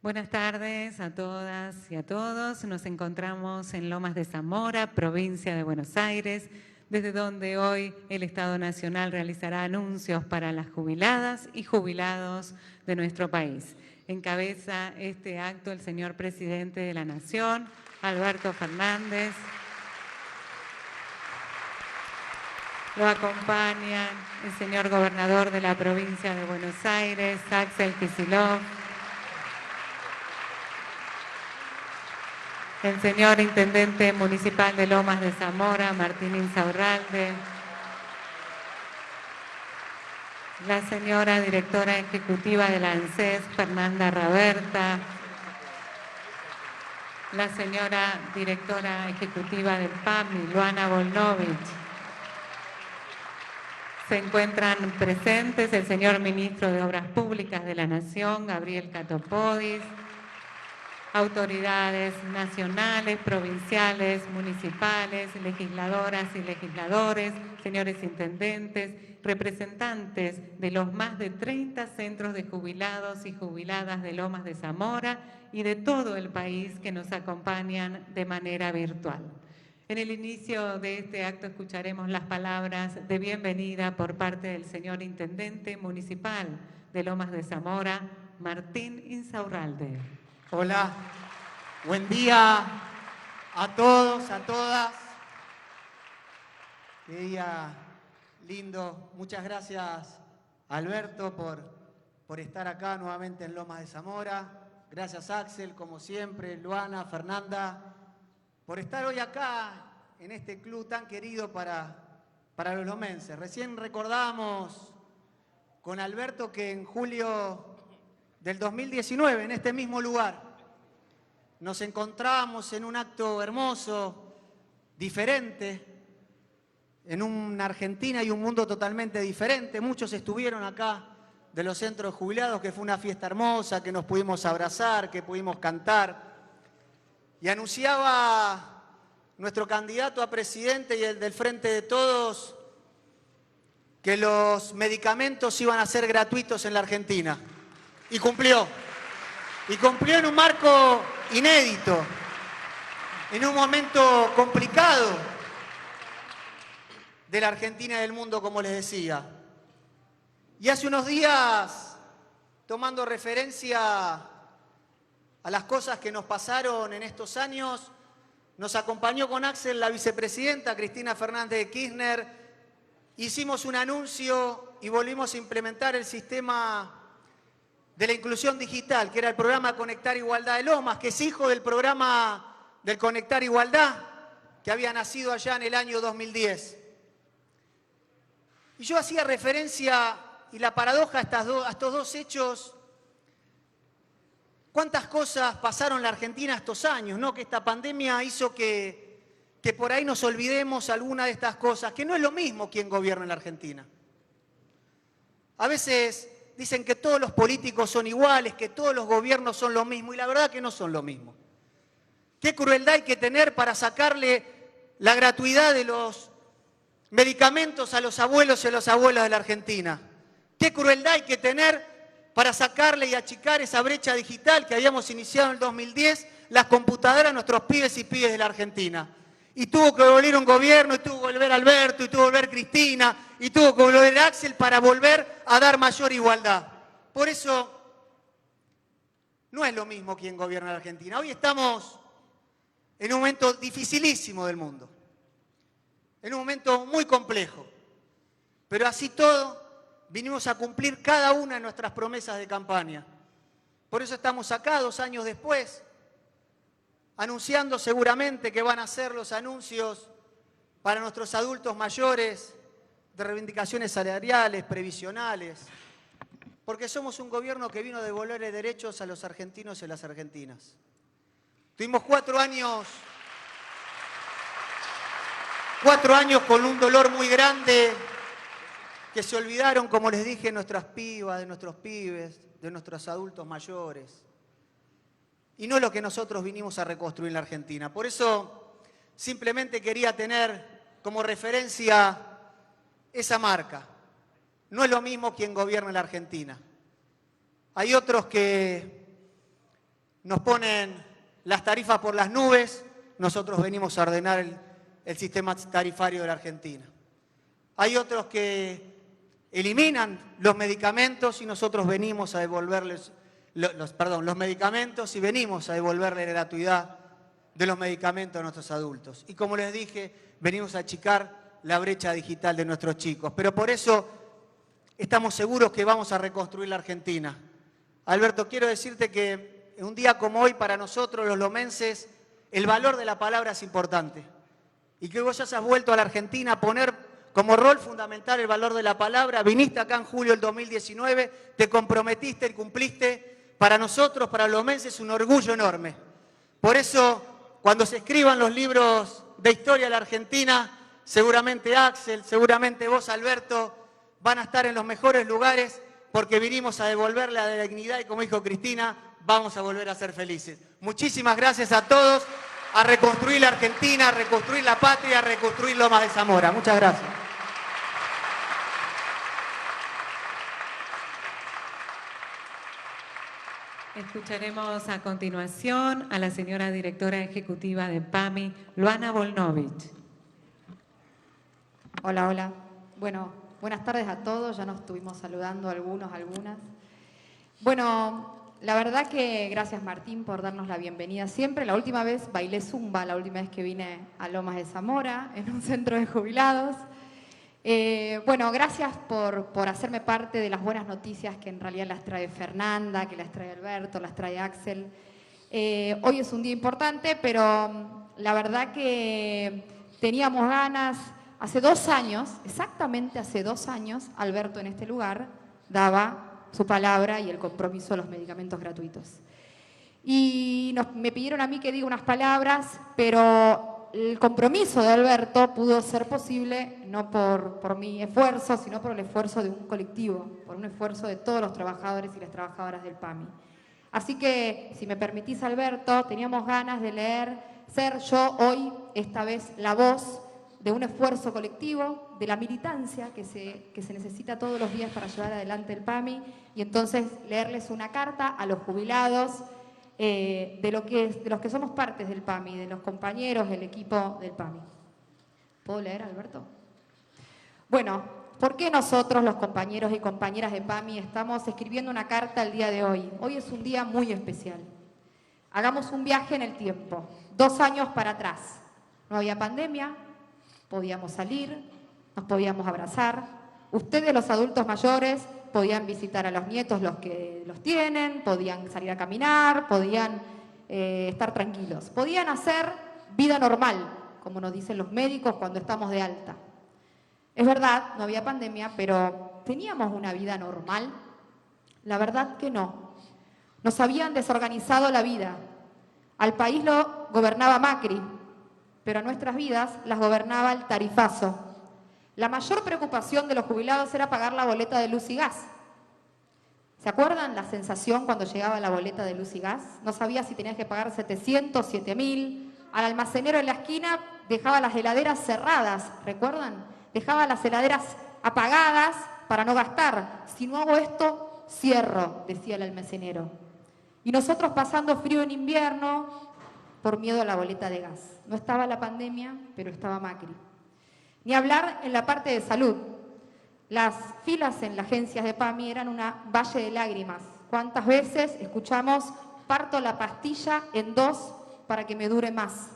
Buenas tardes a todas y a todos. Nos encontramos en Lomas de Zamora, provincia de Buenos Aires, desde donde hoy el Estado Nacional realizará anuncios para las jubiladas y jubilados de nuestro país. Encabeza este acto el señor Presidente de la Nación, Alberto Fernández. Lo acompañan el señor Gobernador de la provincia de Buenos Aires, Axel Kicillof, el señor Intendente Municipal de Lomas de Zamora, Martín Insaurralde, la señora Directora Ejecutiva de la ANSES, Fernanda Raberta, la señora Directora Ejecutiva del PAMI, Luana Volnovich. Se encuentran presentes el señor Ministro de Obras Públicas de la Nación, Gabriel Catopodis, autoridades nacionales, provinciales, municipales, legisladoras y legisladores, señores intendentes, representantes de los más de 30 centros de jubilados y jubiladas de Lomas de Zamora y de todo el país que nos acompañan de manera virtual. En el inicio de este acto escucharemos las palabras de bienvenida por parte del señor Intendente Municipal de Lomas de Zamora, Martín Insaurralde. Hola, buen día a todos, a todas. Qué día lindo. Muchas gracias, Alberto, por estar acá nuevamente en Lomas de Zamora. Gracias, Axel, como siempre, Luana, Fernanda, por estar hoy acá en este club tan querido para los lomenses. Recién recordamos con Alberto que en julio del 2019, en este mismo lugar, nos encontramos en un acto hermoso, diferente, en una Argentina y un mundo totalmente diferente. Muchos estuvieron acá de los centros jubilados, que fue una fiesta hermosa, que nos pudimos abrazar, que pudimos cantar. Y anunciaba nuestro candidato a presidente y el del Frente de Todos que los medicamentos iban a ser gratuitos en la Argentina. Y cumplió. Y cumplió en un marco inédito, en un momento complicado de la Argentina y del mundo, como les decía. Y hace unos días, tomando referencia a las cosas que nos pasaron en estos años, nos acompañó con Axel la vicepresidenta Cristina Fernández de Kirchner. Hicimos un anuncio y volvimos a implementar el sistema de la inclusión digital, que era el programa Conectar Igualdad de Lomas, que es hijo del programa del Conectar Igualdad, que había nacido allá en el año 2010. Y yo hacía referencia, y la paradoja a estos dos hechos, cuántas cosas pasaron en la Argentina estos años, ¿no? Que esta pandemia hizo que por ahí nos olvidemos alguna de estas cosas, que no es lo mismo quien gobierna en la Argentina. A veces dicen que todos los políticos son iguales, que todos los gobiernos son lo mismo, y la verdad que no son lo mismo. Qué crueldad hay que tener para sacarle la gratuidad de los medicamentos a los abuelos y a las abuelas de la Argentina. Qué crueldad hay que tener para sacarle y achicar esa brecha digital que habíamos iniciado en el 2010, las computadoras a nuestros pibes y pibes de la Argentina. Y tuvo que volver un gobierno, y tuvo que volver Alberto, y tuvo que volver Cristina, y tuvo que volver Axel para volver a dar mayor igualdad. Por eso, no es lo mismo quien gobierna la Argentina. Hoy estamos en un momento dificilísimo del mundo, en un momento muy complejo. Pero así todo, vinimos a cumplir cada una de nuestras promesas de campaña. Por eso estamos acá 2 años después, anunciando seguramente que van a ser los anuncios para nuestros adultos mayores de reivindicaciones salariales, previsionales, porque somos un gobierno que vino a devolverle derechos a los argentinos y a las argentinas. Tuvimos 4 años con un dolor muy grande, que se olvidaron, como les dije, de nuestras pibas, de nuestros pibes, de nuestros adultos mayores. Y no es lo que nosotros vinimos a reconstruir en la Argentina. Por eso simplemente quería tener como referencia esa marca. No es lo mismo quien gobierna en la Argentina. Hay otros que nos ponen las tarifas por las nubes, nosotros venimos a ordenar el sistema tarifario de la Argentina. Hay otros que eliminan los medicamentos y nosotros venimos a devolverles los medicamentos y venimos a devolverle la gratuidad de los medicamentos a nuestros adultos. Y como les dije, venimos a achicar la brecha digital de nuestros chicos. Pero por eso estamos seguros que vamos a reconstruir la Argentina. Alberto, quiero decirte que en un día como hoy, para nosotros los lomenses, el valor de la palabra es importante. Y que vos ya has vuelto a la Argentina a poner como rol fundamental el valor de la palabra. Viniste acá en julio del 2019, te comprometiste y cumpliste. Para nosotros, para los lomenses, es un orgullo enorme. Por eso, cuando se escriban los libros de historia de la Argentina, seguramente Axel, seguramente vos, Alberto, van a estar en los mejores lugares porque vinimos a devolverle la dignidad y, como dijo Cristina, vamos a volver a ser felices. Muchísimas gracias a todos, a reconstruir la Argentina, a reconstruir la patria, a reconstruir Lomas de Zamora. Muchas gracias. Escucharemos a continuación a la señora directora ejecutiva de PAMI, Luana Volnovich. Hola, hola. Bueno, buenas tardes a todos. Ya nos estuvimos saludando algunas. Bueno, la verdad que gracias, Martín, por darnos la bienvenida siempre. La última vez bailé zumba, la última vez que vine a Lomas de Zamora, en un centro de jubilados. Bueno, gracias por hacerme parte de las buenas noticias que en realidad las trae Fernanda, que las trae Alberto, las trae Axel. Hoy es un día importante, pero la verdad que teníamos ganas. Hace 2 años, exactamente hace 2 años, Alberto en este lugar daba su palabra y el compromiso de los medicamentos gratuitos. Y me pidieron a mí que diga unas palabras, pero el compromiso de Alberto pudo ser posible no por mi esfuerzo, sino por el esfuerzo de un colectivo, por un esfuerzo de todos los trabajadores y las trabajadoras del PAMI. Así que, si me permitís, Alberto, teníamos ganas de ser yo hoy, esta vez, la voz de un esfuerzo colectivo, de la militancia que se necesita todos los días para llevar adelante el PAMI, y entonces leerles una carta a los jubilados de los que somos partes del PAMI, de los compañeros del equipo del PAMI. ¿Puedo leer, Alberto? Bueno, ¿por qué nosotros, los compañeros y compañeras de PAMI, estamos escribiendo una carta el día de hoy? Hoy es un día muy especial. Hagamos un viaje en el tiempo, 2 años para atrás. No había pandemia, podíamos salir, nos podíamos abrazar. Ustedes, los adultos mayores, podían visitar a los nietos, los que los tienen, podían salir a caminar, podían estar tranquilos. Podían hacer vida normal, como nos dicen los médicos cuando estamos de alta. Es verdad, no había pandemia, pero ¿teníamos una vida normal? La verdad que no. Nos habían desorganizado la vida. Al país lo gobernaba Macri, pero a nuestras vidas las gobernaba el tarifazo. La mayor preocupación de los jubilados era pagar la boleta de luz y gas. ¿Se acuerdan la sensación cuando llegaba la boleta de luz y gas? No sabía si tenías que pagar 700, 7.000. Al almacenero en la esquina dejaba las heladeras cerradas, ¿recuerdan? Dejaba las heladeras apagadas para no gastar. Si no hago esto, cierro, decía el almacenero. Y nosotros pasando frío en invierno por miedo a la boleta de gas. No estaba la pandemia, pero estaba Macri. Ni hablar en la parte de salud. Las filas en las agencias de PAMI eran una valle de lágrimas. ¿Cuántas veces escuchamos parto la pastilla en 2 para que me dure más?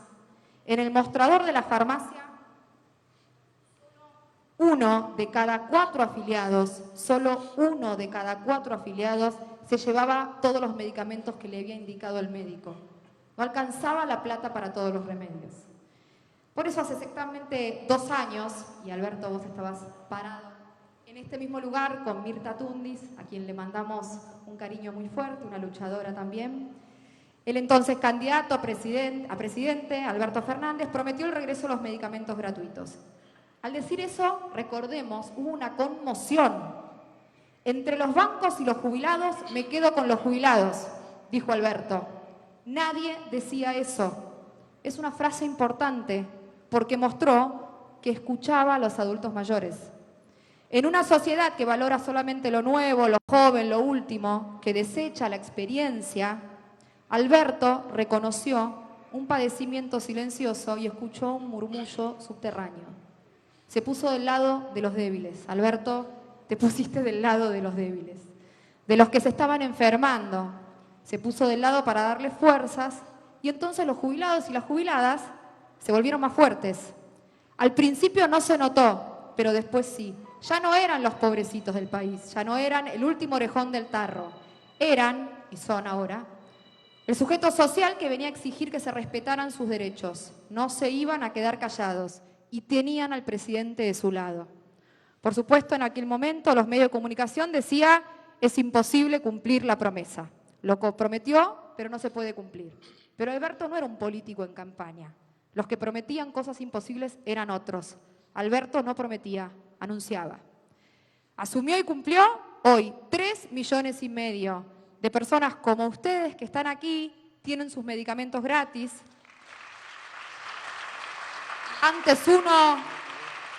En el mostrador de la farmacia, 1 de cada 4 afiliados, solo 1 de cada 4 afiliados se llevaba todos los medicamentos que le había indicado el médico. No alcanzaba la plata para todos los remedios. Por eso hace exactamente 2 años, y Alberto, vos estabas parado en este mismo lugar con Mirta Tundis, a quien le mandamos un cariño muy fuerte, una luchadora también. El entonces candidato a presidente, Alberto Fernández, prometió el regreso de los medicamentos gratuitos. Al decir eso, recordemos, hubo una conmoción. Entre los bancos y los jubilados, me quedo con los jubilados, dijo Alberto. Nadie decía eso. Es una frase importante porque mostró que escuchaba a los adultos mayores. En una sociedad que valora solamente lo nuevo, lo joven, lo último, que desecha la experiencia, Alberto reconoció un padecimiento silencioso y escuchó un murmullo subterráneo. Se puso del lado de los débiles. Alberto, te pusiste del lado de los débiles, de los que se estaban enfermando. Se puso del lado para darle fuerzas y entonces los jubilados y las jubiladas se volvieron más fuertes. Al principio no se notó, pero después sí. Ya no eran los pobrecitos del país, ya no eran el último orejón del tarro. Eran, y son ahora, el sujeto social que venía a exigir que se respetaran sus derechos. No se iban a quedar callados y tenían al presidente de su lado. Por supuesto, en aquel momento los medios de comunicación decían es imposible cumplir la promesa. Lo prometió, pero no se puede cumplir. Pero Alberto no era un político en campaña. Los que prometían cosas imposibles eran otros. Alberto no prometía, anunciaba. Asumió y cumplió hoy 3,5 millones de personas como ustedes que están aquí, tienen sus medicamentos gratis. Antes 1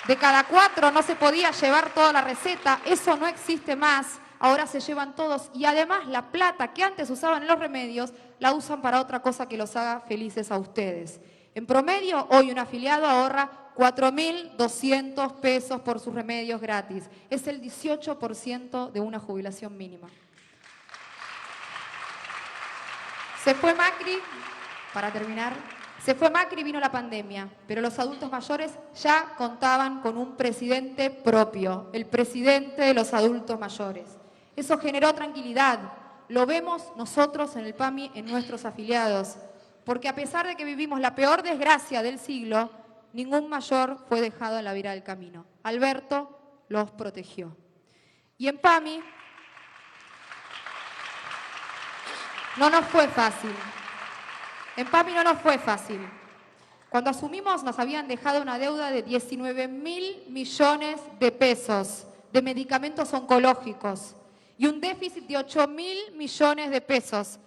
de cada 4 no se podía llevar toda la receta, eso no existe más. Ahora se llevan todos y además la plata que antes usaban en los remedios la usan para otra cosa que los haga felices a ustedes. En promedio, hoy un afiliado ahorra 4.200 pesos por sus remedios gratis. Es el 18% de una jubilación mínima. Se fue Macri, para terminar, se fue Macri y vino la pandemia, pero los adultos mayores ya contaban con un presidente propio, el presidente de los adultos mayores. Eso generó tranquilidad. Lo vemos nosotros en el PAMI, en nuestros afiliados, porque a pesar de que vivimos la peor desgracia del siglo, ningún mayor fue dejado en la vera del camino. Alberto los protegió. Y en PAMI no nos fue fácil. En PAMI no nos fue fácil. Cuando asumimos nos habían dejado una deuda de 19.000 millones de pesos de medicamentos oncológicos y un déficit de 8.000 millones de pesos.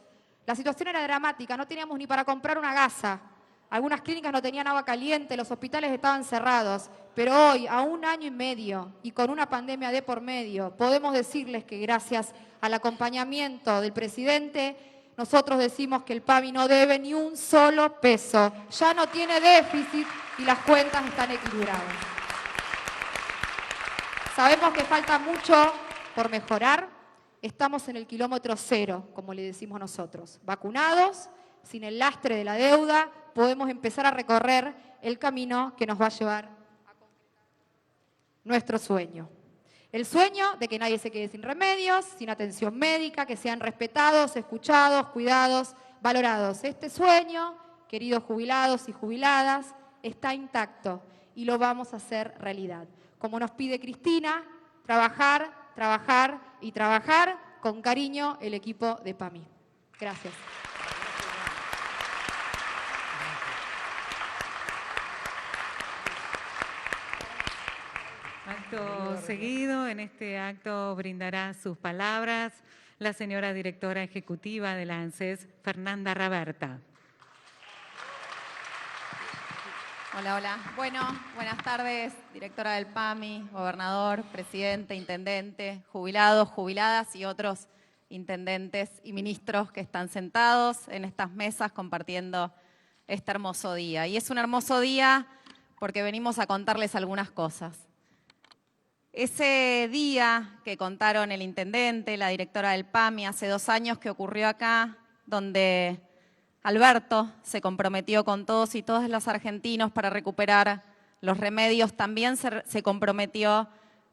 La situación era dramática, no teníamos ni para comprar una gasa. Algunas clínicas no tenían agua caliente, los hospitales estaban cerrados. Pero hoy, a 1 año y medio y con una pandemia de por medio, podemos decirles que gracias al acompañamiento del presidente, nosotros decimos que el PAMI no debe ni un solo peso. Ya no tiene déficit y las cuentas están equilibradas. Sabemos que falta mucho por mejorar. Estamos en el kilómetro cero, como le decimos nosotros. Vacunados, sin el lastre de la deuda, podemos empezar a recorrer el camino que nos va a llevar a concretar nuestro sueño. El sueño de que nadie se quede sin remedios, sin atención médica, que sean respetados, escuchados, cuidados, valorados. Este sueño, queridos jubilados y jubiladas, está intacto y lo vamos a hacer realidad. Como nos pide Cristina, trabajar, trabajar y trabajar con cariño el equipo de PAMI. Gracias. Acto seguido, en este acto brindará sus palabras la señora directora ejecutiva de la ANSES, Fernanda Raberta. Hola, hola. Bueno, buenas tardes, directora del PAMI, gobernador, presidente, intendente, jubilados, jubiladas y otros intendentes y ministros que están sentados en estas mesas compartiendo este hermoso día. Y es un hermoso día porque venimos a contarles algunas cosas. Ese día que contaron el intendente, la directora del PAMI, hace 2 años que ocurrió acá, donde Alberto se comprometió con todos y todas los argentinos para recuperar los remedios, también se comprometió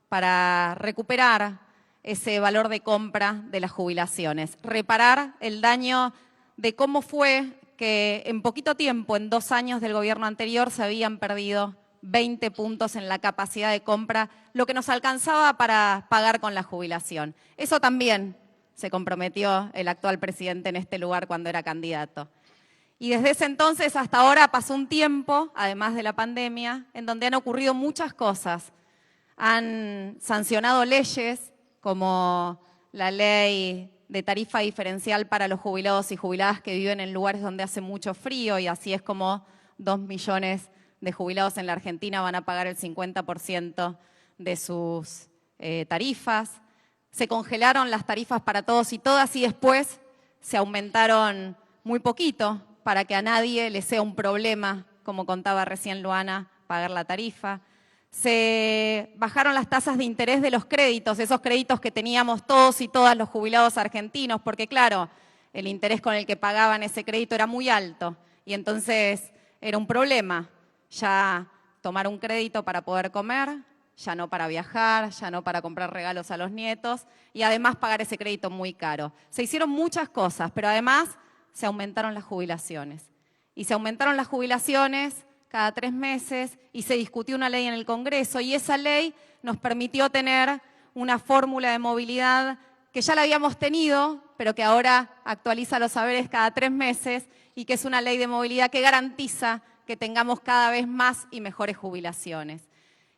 para recuperar ese valor de compra de las jubilaciones, reparar el daño de cómo fue que en poquito tiempo, en 2 años del gobierno anterior, se habían perdido 20 puntos en la capacidad de compra, lo que nos alcanzaba para pagar con la jubilación. Eso también se comprometió el actual presidente en este lugar cuando era candidato. Y desde ese entonces hasta ahora pasó un tiempo, además de la pandemia, en donde han ocurrido muchas cosas. Han sancionado leyes como la ley de tarifa diferencial para los jubilados y jubiladas que viven en lugares donde hace mucho frío, y así es como 2 millones de jubilados en la Argentina van a pagar el 50% de sus tarifas, se congelaron las tarifas para todos y todas y después se aumentaron muy poquito para que a nadie le sea un problema, como contaba recién Luana, pagar la tarifa. Se bajaron las tasas de interés de los créditos, esos créditos que teníamos todos y todas los jubilados argentinos, porque claro, el interés con el que pagaban ese crédito era muy alto y entonces era un problema ya tomar un crédito para poder comer, ya no para viajar, ya no para comprar regalos a los nietos y además pagar ese crédito muy caro. Se hicieron muchas cosas, pero además se aumentaron las jubilaciones. Y se aumentaron las jubilaciones cada 3 meses y se discutió una ley en el Congreso y esa ley nos permitió tener una fórmula de movilidad que ya la habíamos tenido, pero que ahora actualiza los saberes cada 3 meses y que es una ley de movilidad que garantiza que tengamos cada vez más y mejores jubilaciones.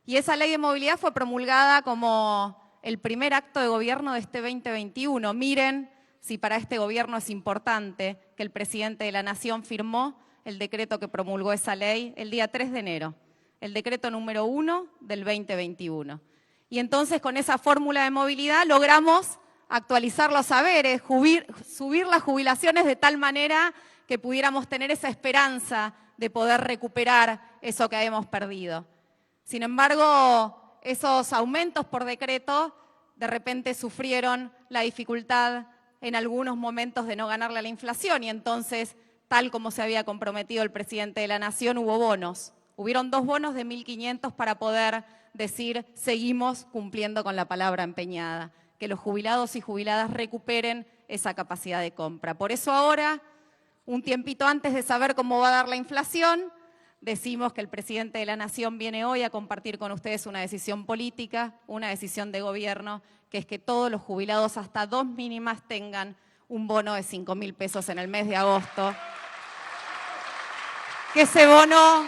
Y esa ley de movilidad fue promulgada como el primer acto de gobierno de este 2021. Miren si para este gobierno es importante que el presidente de la Nación firmó el decreto que promulgó esa ley el día 3 de enero, el decreto número 1 del 2021. Y entonces con esa fórmula de movilidad logramos actualizar los saberes, subir las jubilaciones de tal manera que pudiéramos tener esa esperanza de poder recuperar eso que habíamos perdido. Sin embargo, esos aumentos por decreto de repente sufrieron la dificultad en algunos momentos de no ganarle a la inflación y entonces, tal como se había comprometido el presidente de la Nación, hubo bonos. Hubieron 2 bonos de 1.500 para poder decir seguimos cumpliendo con la palabra empeñada, que los jubilados y jubiladas recuperen esa capacidad de compra. Por eso ahora, un tiempito antes de saber cómo va a dar la inflación, decimos que el presidente de la Nación viene hoy a compartir con ustedes una decisión política, una decisión de gobierno, que es que todos los jubilados hasta 2 mínimas tengan un bono de 5.000 pesos en el mes de agosto. Que ese bono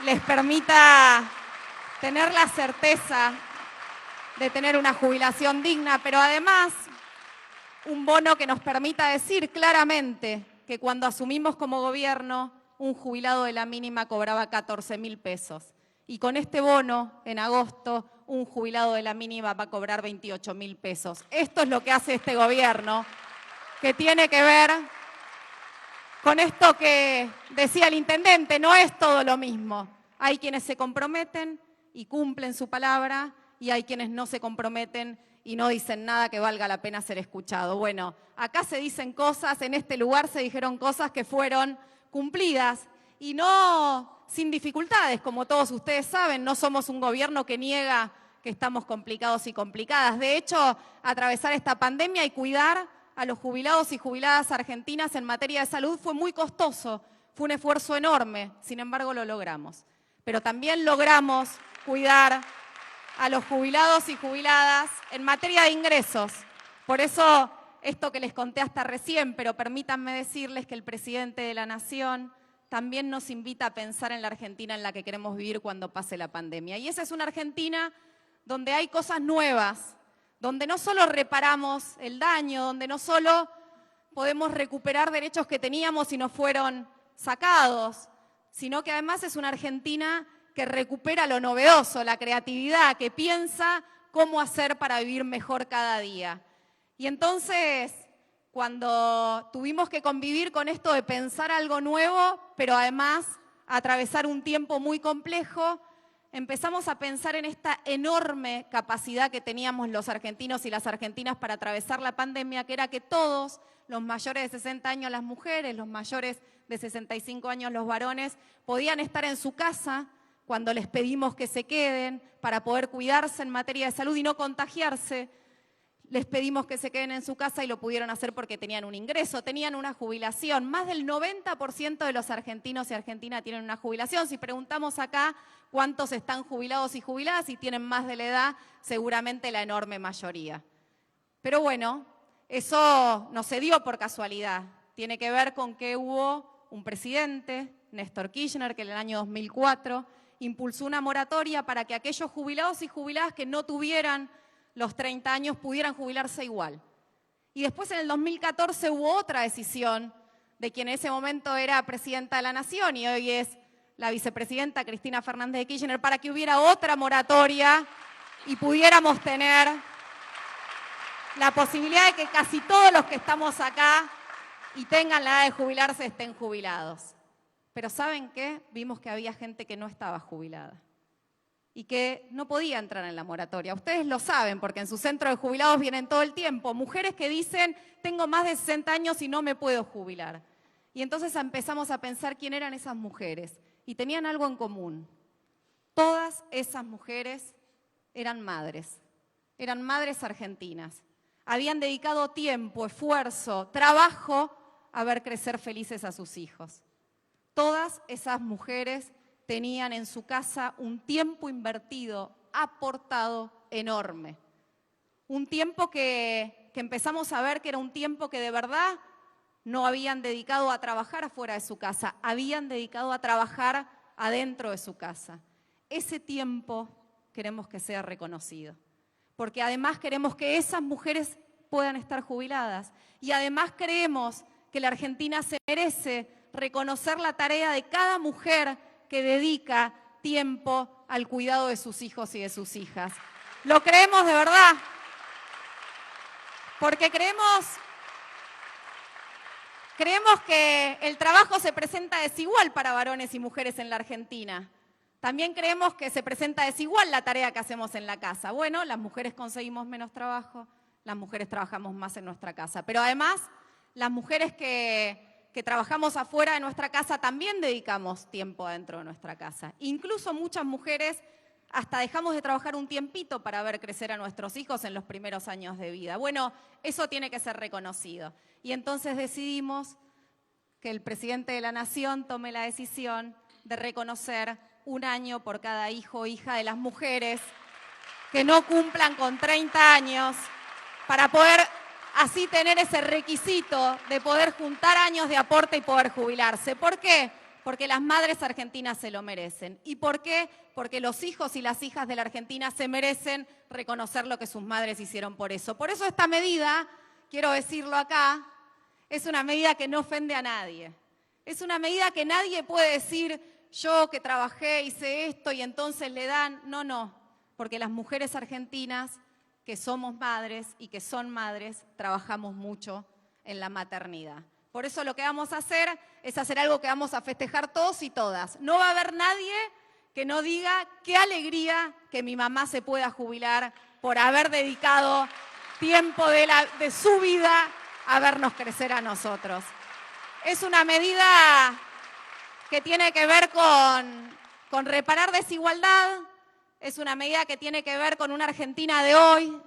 les permita tener la certeza de tener una jubilación digna, pero además un bono que nos permita decir claramente que cuando asumimos como gobierno, un jubilado de la mínima cobraba 14.000 pesos. Y con este bono, en agosto, un jubilado de la mínima va a cobrar 28.000 pesos. Esto es lo que hace este gobierno, que tiene que ver con esto que decía el intendente, no es todo lo mismo. Hay quienes se comprometen y cumplen su palabra y hay quienes no se comprometen y no dicen nada que valga la pena ser escuchado. Bueno, acá se dicen cosas, en este lugar se dijeron cosas que fueron cumplidas y no sin dificultades, como todos ustedes saben, no somos un gobierno que niega que estamos complicados y complicadas. De hecho, atravesar esta pandemia y cuidar a los jubilados y jubiladas argentinas en materia de salud fue muy costoso, fue un esfuerzo enorme, sin embargo lo logramos. Pero también logramos cuidar a los jubilados y jubiladas en materia de ingresos. Por eso, esto que les conté hasta recién, pero permítanme decirles que el presidente de la Nación también nos invita a pensar en la Argentina en la que queremos vivir cuando pase la pandemia. Y esa es una Argentina donde hay cosas nuevas, donde no solo reparamos el daño, donde no solo podemos recuperar derechos que teníamos y nos fueron sacados, sino que además es una Argentina que recupera lo novedoso, la creatividad, que piensa cómo hacer para vivir mejor cada día. Y entonces, cuando tuvimos que convivir con esto de pensar algo nuevo, pero además atravesar un tiempo muy complejo, empezamos a pensar en esta enorme capacidad que teníamos los argentinos y las argentinas para atravesar la pandemia, que era que todos, los mayores de 60 años las mujeres, los mayores de 65 años los varones, podían estar en su casa cuando les pedimos que se queden para poder cuidarse en materia de salud y no contagiarse. Les pedimos que se queden en su casa y lo pudieron hacer porque tenían un ingreso, tenían una jubilación. Más del 90% de los argentinos y argentinas tienen una jubilación. Si preguntamos acá cuántos están jubilados y jubiladas y tienen más de la edad, seguramente la enorme mayoría. Pero bueno, eso no se dio por casualidad. Tiene que ver con que hubo un presidente, Néstor Kirchner, que en el año 2004 impulsó una moratoria para que aquellos jubilados y jubiladas que no tuvieran los 30 años pudieran jubilarse igual. Y después en el 2014 hubo otra decisión de quien en ese momento era presidenta de la Nación y hoy es la vicepresidenta Cristina Fernández de Kirchner para que hubiera otra moratoria y pudiéramos tener la posibilidad de que casi todos los que estamos acá y tengan la edad de jubilarse estén jubilados. Pero ¿saben qué? Vimos que había gente que no estaba jubilada y que no podía entrar en la moratoria. Ustedes lo saben porque en su centro de jubilados vienen todo el tiempo mujeres que dicen, tengo más de 60 años y no me puedo jubilar. Y entonces empezamos a pensar quién eran esas mujeres y tenían algo en común. Todas esas mujeres eran madres argentinas. Habían dedicado tiempo, esfuerzo, trabajo a ver crecer felices a sus hijos. Todas esas mujeres tenían en su casa un tiempo invertido, aportado enorme. Un tiempo que empezamos a ver que era un tiempo que de verdad no habían dedicado a trabajar afuera de su casa, habían dedicado a trabajar adentro de su casa. Ese tiempo queremos que sea reconocido, porque además queremos que esas mujeres puedan estar jubiladas y además creemos que la Argentina se merece reconocer la tarea de cada mujer que dedica tiempo al cuidado de sus hijos y de sus hijas. Lo creemos de verdad, porque creemos que el trabajo se presenta desigual para varones y mujeres en la Argentina. También creemos que se presenta desigual la tarea que hacemos en la casa. Bueno, las mujeres conseguimos menos trabajo, las mujeres trabajamos más en nuestra casa, pero además las mujeres que trabajamos afuera de nuestra casa también dedicamos tiempo adentro de nuestra casa. Incluso muchas mujeres hasta dejamos de trabajar un tiempito para ver crecer a nuestros hijos en los primeros años de vida. Bueno, eso tiene que ser reconocido. Y entonces decidimos que el presidente de la Nación tome la decisión de reconocer 1 año por cada hijo o hija de las mujeres que no cumplan con 30 años para poder así tener ese requisito de poder juntar años de aporte y poder jubilarse. ¿Por qué? Porque las madres argentinas se lo merecen. ¿Y por qué? Porque los hijos y las hijas de la Argentina se merecen reconocer lo que sus madres hicieron por eso. Por eso esta medida, quiero decirlo acá, es una medida que no ofende a nadie. Es una medida que nadie puede decir, yo que trabajé, hice esto y entonces le dan. No, no, porque las mujeres argentinas que somos madres y que son madres, trabajamos mucho en la maternidad. Por eso lo que vamos a hacer es hacer algo que vamos a festejar todos y todas. No va a haber nadie que no diga qué alegría que mi mamá se pueda jubilar por haber dedicado tiempo de su vida a vernos crecer a nosotros. Es una medida que tiene que ver con reparar desigualdad, es una medida que tiene que ver con una Argentina de hoy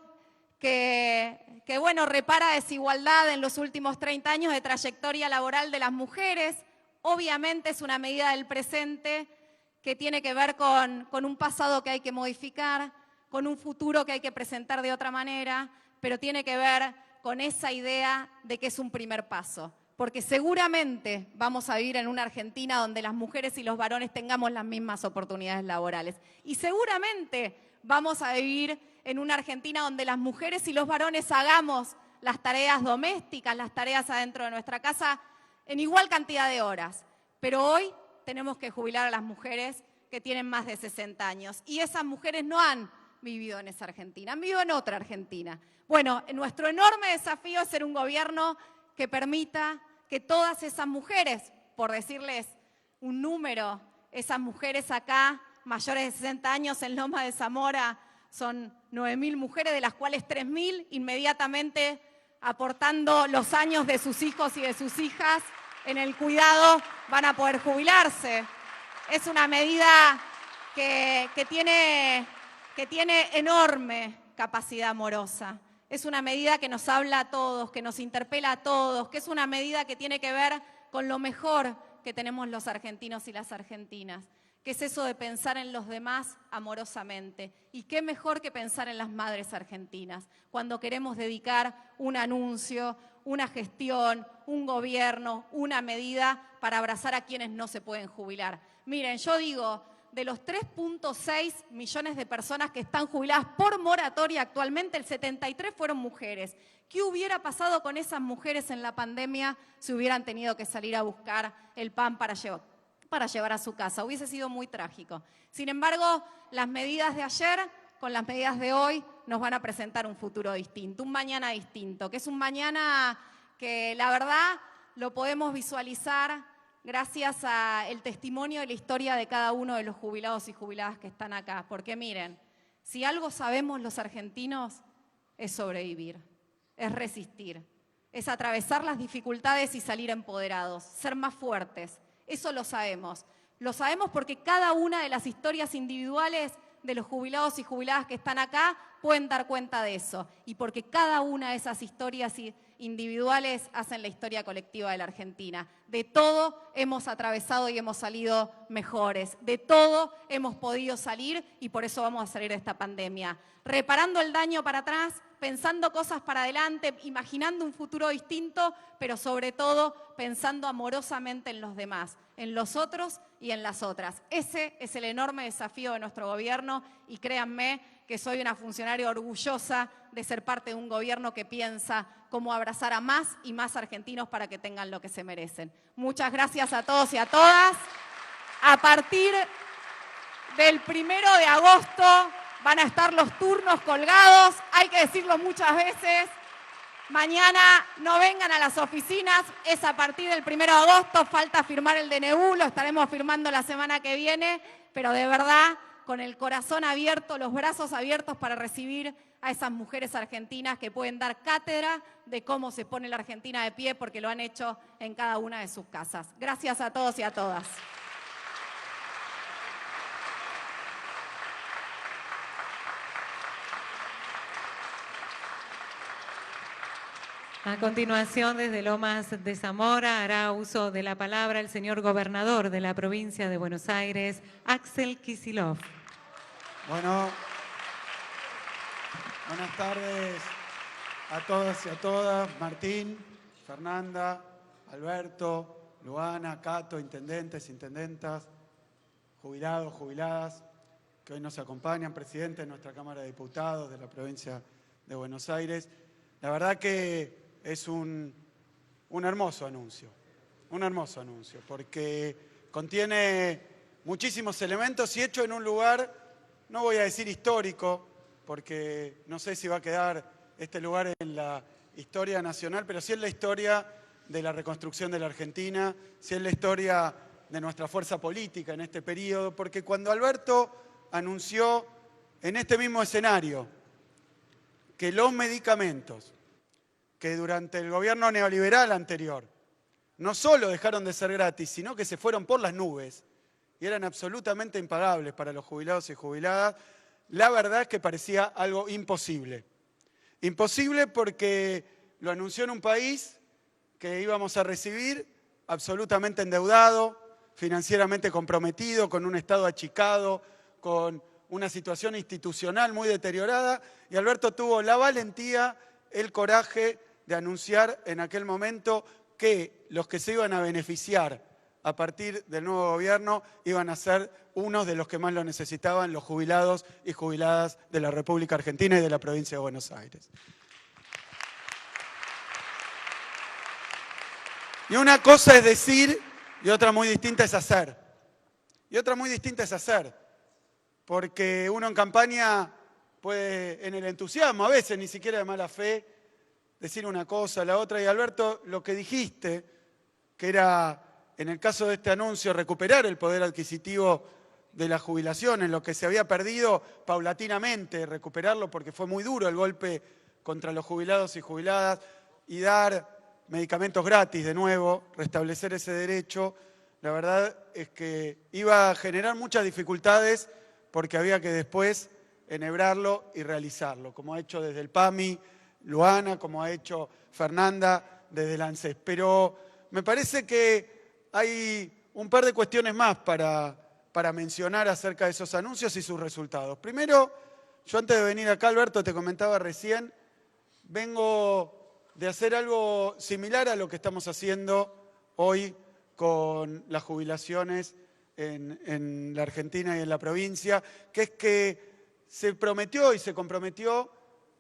que bueno, repara desigualdad en los últimos 30 años de trayectoria laboral de las mujeres. Obviamente es una medida del presente que tiene que ver con un pasado que hay que modificar, con un futuro que hay que presentar de otra manera, pero tiene que ver con esa idea de que es un primer paso. Porque seguramente vamos a vivir en una Argentina donde las mujeres y los varones tengamos las mismas oportunidades laborales. Y seguramente vamos a vivir en una Argentina donde las mujeres y los varones hagamos las tareas domésticas, las tareas adentro de nuestra casa en igual cantidad de horas. Pero hoy tenemos que jubilar a las mujeres que tienen más de 60 años. Y esas mujeres no han vivido en esa Argentina, han vivido en otra Argentina. Bueno, nuestro enorme desafío es ser un gobierno que permita que todas esas mujeres, por decirles un número, esas mujeres acá, mayores de 60 años en Lomas de Zamora, son 9.000 mujeres, de las cuales 3.000 inmediatamente aportando los años de sus hijos y de sus hijas en el cuidado van a poder jubilarse. Es una medida que tiene enorme capacidad amorosa. Es una medida que nos habla a todos, que nos interpela a todos, que es una medida que tiene que ver con lo mejor que tenemos los argentinos y las argentinas, que es eso de pensar en los demás amorosamente. Y qué mejor que pensar en las madres argentinas, cuando queremos dedicar un anuncio, una gestión, un gobierno, una medida para abrazar a quienes no se pueden jubilar. Miren, yo digo, de los 3.6 millones de personas que están jubiladas por moratoria actualmente, el 73 fueron mujeres. ¿Qué hubiera pasado con esas mujeres en la pandemia si hubieran tenido que salir a buscar el pan para llevar a su casa? Hubiese sido muy trágico. Sin embargo, las medidas de ayer con las medidas de hoy, nos van a presentar un futuro distinto, un mañana distinto, que es un mañana que la verdad lo podemos visualizar gracias al testimonio de la historia de cada uno de los jubilados y jubiladas que están acá. Porque miren, si algo sabemos los argentinos es sobrevivir, es resistir, es atravesar las dificultades y salir empoderados, ser más fuertes. Eso lo sabemos. Lo sabemos porque cada una de las historias individuales de los jubilados y jubiladas que están acá pueden dar cuenta de eso. Y porque cada una de esas historias individuales hacen la historia colectiva de la Argentina. De todo hemos atravesado y hemos salido mejores. De todo hemos podido salir y por eso vamos a salir de esta pandemia. Reparando el daño para atrás, pensando cosas para adelante, imaginando un futuro distinto, pero sobre todo pensando amorosamente en los demás, en los otros y en las otras. Ese es el enorme desafío de nuestro gobierno y créanme que soy una funcionaria orgullosa de ser parte de un gobierno que piensa cómo abrazar a más y más argentinos para que tengan lo que se merecen. Muchas gracias a todos y a todas. A partir del 1 de agosto van a estar los turnos colgados, hay que decirlo muchas veces. Mañana no vengan a las oficinas, es a partir del 1 de agosto, falta firmar el DNU, lo estaremos firmando la semana que viene, pero de verdad, con el corazón abierto, los brazos abiertos para recibir a esas mujeres argentinas que pueden dar cátedra de cómo se pone la Argentina de pie, porque lo han hecho en cada una de sus casas. Gracias a todos y a todas. A continuación, desde Lomas de Zamora, hará uso de la palabra el señor gobernador de la provincia de Buenos Aires, Axel Kicillof. Bueno, buenas tardes a todas y a todas. Martín, Fernanda, Alberto, Luana, Cato, intendentes, intendentas, jubilados, jubiladas, que hoy nos acompañan, presidente de nuestra Cámara de Diputados de la provincia de Buenos Aires. La verdad que es un hermoso anuncio, porque contiene muchísimos elementos y hecho en un lugar, no voy a decir histórico, porque no sé si va a quedar este lugar en la historia nacional, pero sí en la historia de la reconstrucción de la Argentina, sí en la historia de nuestra fuerza política en este periodo, porque cuando Alberto anunció en este mismo escenario que los medicamentos que durante el gobierno neoliberal anterior no solo dejaron de ser gratis, sino que se fueron por las nubes y eran absolutamente impagables para los jubilados y jubiladas, la verdad es que parecía algo imposible. Imposible porque lo anunció en un país que íbamos a recibir absolutamente endeudado, financieramente comprometido, con un Estado achicado, con una situación institucional muy deteriorada, y Alberto tuvo la valentía, el coraje de anunciar en aquel momento que los que se iban a beneficiar a partir del nuevo gobierno iban a ser unos de los que más lo necesitaban, los jubilados y jubiladas de la República Argentina y de la provincia de Buenos Aires. Y una cosa es decir y otra muy distinta es hacer. Porque uno en campaña puede, en el entusiasmo, a veces ni siquiera de mala fe, decir una cosa, la otra. Y Alberto, lo que dijiste, que era, en el caso de este anuncio, recuperar el poder adquisitivo de la jubilación, en lo que se había perdido paulatinamente, recuperarlo porque fue muy duro el golpe contra los jubilados y jubiladas, y dar medicamentos gratis de nuevo, restablecer ese derecho, la verdad es que iba a generar muchas dificultades porque había que después enhebrarlo y realizarlo, como ha hecho desde el PAMI Luana, como ha hecho Fernanda desde el ANSES. Pero me parece que hay un par de cuestiones más para mencionar acerca de esos anuncios y sus resultados. Primero, yo antes de venir acá, Alberto, te comentaba recién, vengo de hacer algo similar a lo que estamos haciendo hoy con las jubilaciones en la Argentina y en la provincia, que es que se prometió y se comprometió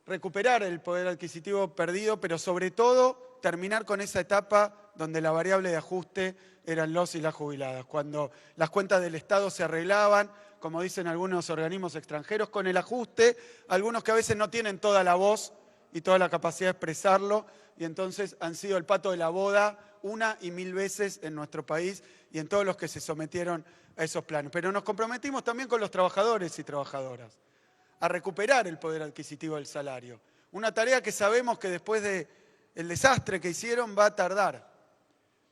recuperar el poder adquisitivo perdido, pero sobre todo terminar con esa etapa donde la variable de ajuste eran los y las jubiladas, cuando las cuentas del Estado se arreglaban como dicen algunos organismos extranjeros, con el ajuste, algunos que a veces no tienen toda la voz y toda la capacidad de expresarlo, y entonces han sido el pato de la boda una y mil veces en nuestro país y en todos los que se sometieron a esos planes. Pero nos comprometimos también con los trabajadores y trabajadoras a recuperar el poder adquisitivo del salario. Una tarea que sabemos que después del desastre que hicieron va a tardar,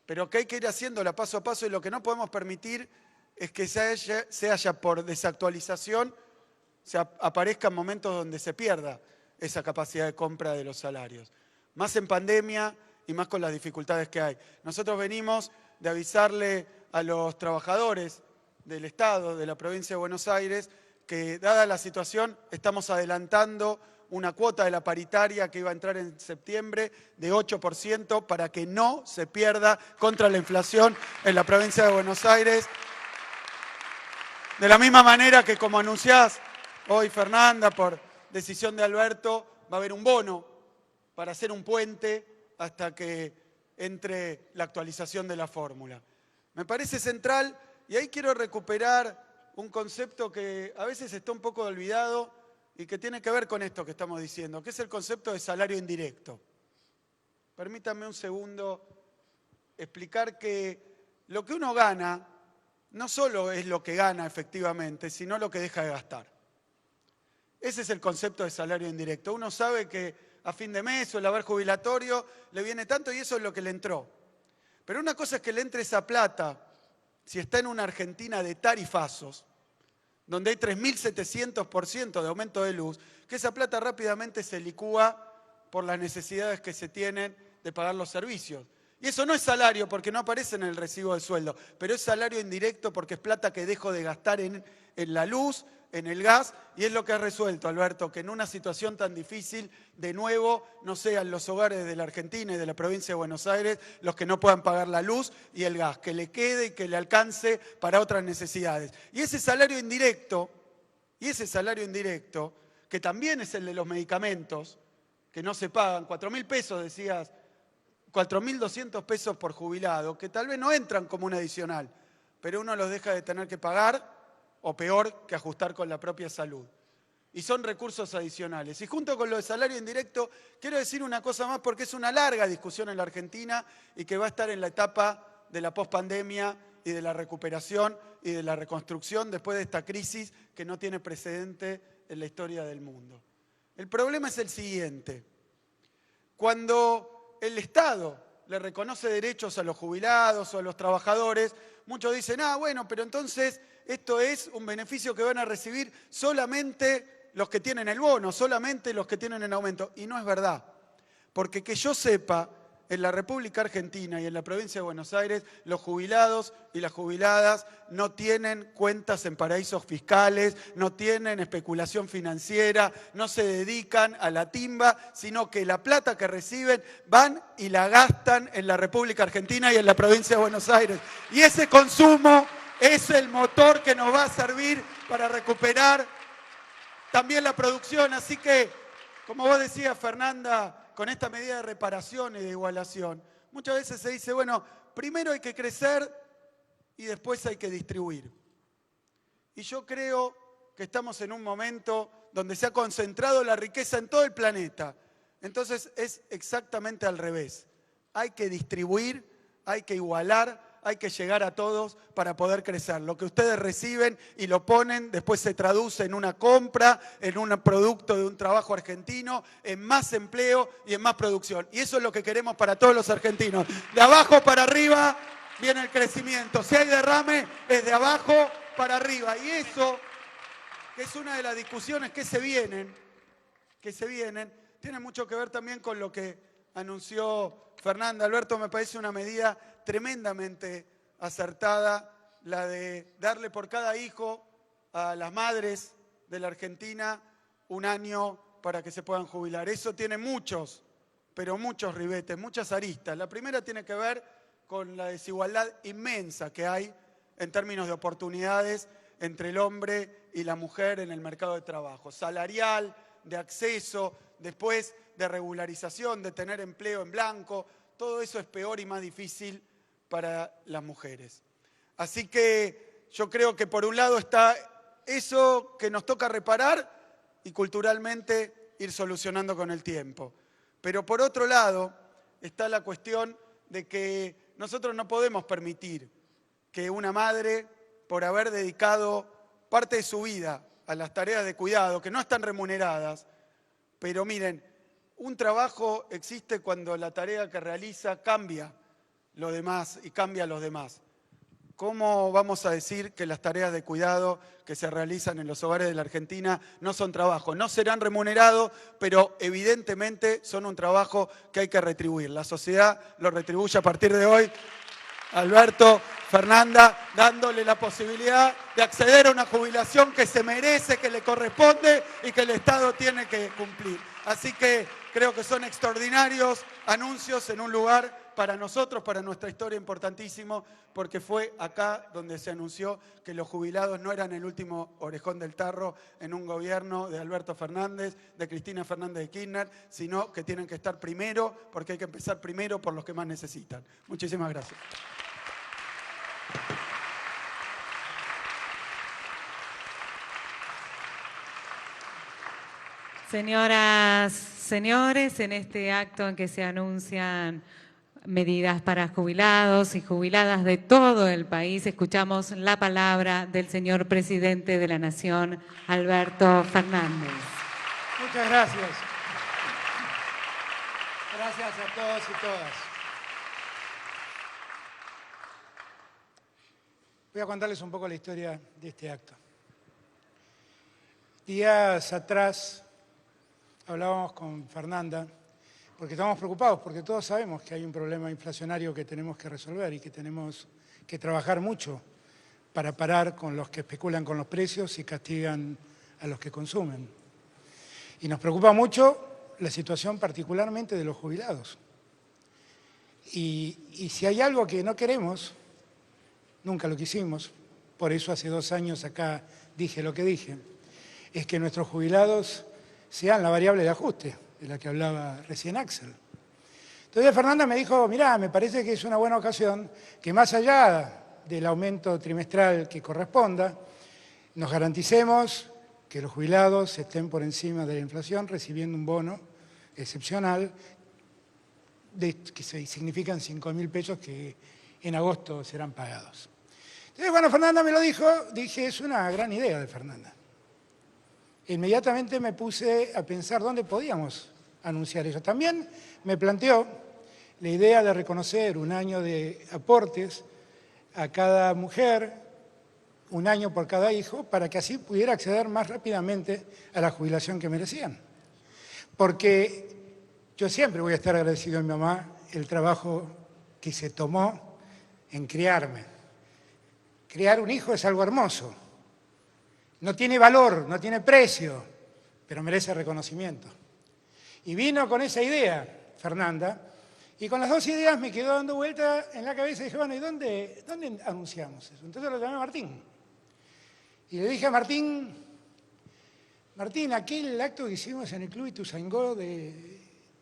pero que hay que ir haciéndola paso a paso, y lo que no podemos permitir es que se haya por desactualización, aparezcan momentos donde se pierda esa capacidad de compra de los salarios. Más en pandemia y más con las dificultades que hay. Nosotros venimos de avisarle a los trabajadores del Estado, de la provincia de Buenos Aires, que dada la situación estamos adelantando una cuota de la paritaria que iba a entrar en septiembre de 8% para que no se pierda contra la inflación en la provincia de Buenos Aires. De la misma manera que, como anunciás hoy, Fernanda, por decisión de Alberto, va a haber un bono para hacer un puente hasta que entre la actualización de la fórmula. Me parece central, y ahí quiero recuperar un concepto que a veces está un poco olvidado y que tiene que ver con esto que estamos diciendo, que es el concepto de salario indirecto. Permítanme un segundo explicar que lo que uno gana no solo es lo que gana efectivamente, sino lo que deja de gastar. Ese es el concepto de salario indirecto. Uno sabe que a fin de mes o el haber jubilatorio le viene tanto y eso es lo que le entró. Pero una cosa es que le entre esa plata si está en una Argentina de tarifazos, donde hay 3.700% de aumento de luz, que esa plata rápidamente se licúa por las necesidades que se tienen de pagar los servicios. Y eso no es salario porque no aparece en el recibo de sueldo, pero es salario indirecto porque es plata que dejo de gastar en la luz, en el gas, y es lo que ha resuelto, Alberto, que en una situación tan difícil, de nuevo, no sean los hogares de la Argentina y de la provincia de Buenos Aires los que no puedan pagar la luz y el gas, que le quede y que le alcance para otras necesidades. Y ese salario indirecto, que también es el de los medicamentos, que no se pagan, 4.000 pesos, decías, 4.200 pesos por jubilado, que tal vez no entran como un adicional, pero uno los deja de tener que pagar, o peor, que ajustar con la propia salud. Y son recursos adicionales. Y junto con lo de salario indirecto, quiero decir una cosa más porque es una larga discusión en la Argentina y que va a estar en la etapa de la pospandemia y de la recuperación y de la reconstrucción después de esta crisis que no tiene precedente en la historia del mundo. El problema es el siguiente. Cuando el Estado le reconoce derechos a los jubilados o a los trabajadores, muchos dicen, bueno, pero entonces esto es un beneficio que van a recibir solamente los que tienen el bono, solamente los que tienen el aumento. Y no es verdad, porque que yo sepa, en la República Argentina y en la provincia de Buenos Aires, los jubilados y las jubiladas no tienen cuentas en paraísos fiscales, no tienen especulación financiera, no se dedican a la timba, sino que la plata que reciben van y la gastan en la República Argentina y en la provincia de Buenos Aires. Y ese consumo es el motor que nos va a servir para recuperar también la producción. Así que, como vos decías, Fernanda, con esta medida de reparación y de igualación, muchas veces se dice, bueno, primero hay que crecer y después hay que distribuir. Y yo creo que estamos en un momento donde se ha concentrado la riqueza en todo el planeta. Entonces es exactamente al revés. Hay que distribuir, hay que igualar, hay que llegar a todos para poder crecer. Lo que ustedes reciben y lo ponen, después se traduce en una compra, en un producto de un trabajo argentino, en más empleo y en más producción. Y eso es lo que queremos para todos los argentinos. De abajo para arriba viene el crecimiento. Si hay derrame, es de abajo para arriba. Y eso, que es una de las discusiones que se vienen, tiene mucho que ver también con lo que anunció Fernanda. Alberto, me parece una medida tremendamente acertada, la de darle por cada hijo a las madres de la Argentina un año para que se puedan jubilar. Eso tiene muchos, pero muchos ribetes, muchas aristas. La primera tiene que ver con la desigualdad inmensa que hay en términos de oportunidades entre el hombre y la mujer en el mercado de trabajo, salarial, de acceso, después de regularización, de tener empleo en blanco. Todo eso es peor y más difícil para las mujeres. Así que yo creo que por un lado está eso que nos toca reparar y culturalmente ir solucionando con el tiempo. Pero por otro lado está la cuestión de que nosotros no podemos permitir que una madre, por haber dedicado parte de su vida a las tareas de cuidado, que no están remuneradas, pero miren, un trabajo existe cuando la tarea que realiza cambia lo demás y cambia a los demás. ¿Cómo vamos a decir que las tareas de cuidado que se realizan en los hogares de la Argentina no son trabajo? No serán remunerados, pero evidentemente son un trabajo que hay que retribuir. La sociedad lo retribuye a partir de hoy. Alberto, Fernanda, dándole la posibilidad de acceder a una jubilación que se merece, que le corresponde y que el Estado tiene que cumplir. Así que creo que son extraordinarios anuncios en un lugar para nosotros, para nuestra historia importantísimo, porque fue acá donde se anunció que los jubilados no eran el último orejón del tarro en un gobierno de Alberto Fernández, de Cristina Fernández de Kirchner, sino que tienen que estar primero, porque hay que empezar primero por los que más necesitan. Muchísimas gracias. Señoras, señores, en este acto en que se anuncian medidas para jubilados y jubiladas de todo el país, escuchamos la palabra del señor presidente de la Nación, Alberto Fernández. Muchas gracias. Gracias a todos y todas. Voy a contarles un poco la historia de este acto. Días atrás hablábamos con Fernanda, porque estamos preocupados, porque todos sabemos que hay un problema inflacionario que tenemos que resolver y que tenemos que trabajar mucho para parar con los que especulan con los precios y castigan a los que consumen. Y nos preocupa mucho la situación particularmente de los jubilados. Y si hay algo que no queremos, nunca lo quisimos, por eso hace 2 años acá dije lo que dije, es que nuestros jubilados sean la variable de ajuste, de la que hablaba recién Axel. Entonces Fernanda me dijo, mirá, me parece que es una buena ocasión que más allá del aumento trimestral que corresponda, nos garanticemos que los jubilados estén por encima de la inflación recibiendo un bono excepcional que significan 5.000 pesos que en agosto serán pagados. Entonces, bueno, Fernanda me lo dijo, dije, es una gran idea de Fernanda. Inmediatamente me puse a pensar dónde podíamos anunciar eso. También me planteó la idea de reconocer un año de aportes a cada mujer, un año por cada hijo, para que así pudiera acceder más rápidamente a la jubilación que merecían. Porque yo siempre voy a estar agradecido a mi mamá el trabajo que se tomó en criarme. Criar un hijo es algo hermoso. No tiene valor, no tiene precio, pero merece reconocimiento. Y vino con esa idea, Fernanda, y con las 2 ideas me quedó dando vuelta en la cabeza y dije, bueno, ¿y dónde anunciamos eso? Entonces lo llamé a Martín. Y le dije a Martín, aquel acto que hicimos en el Club Ituzaingó de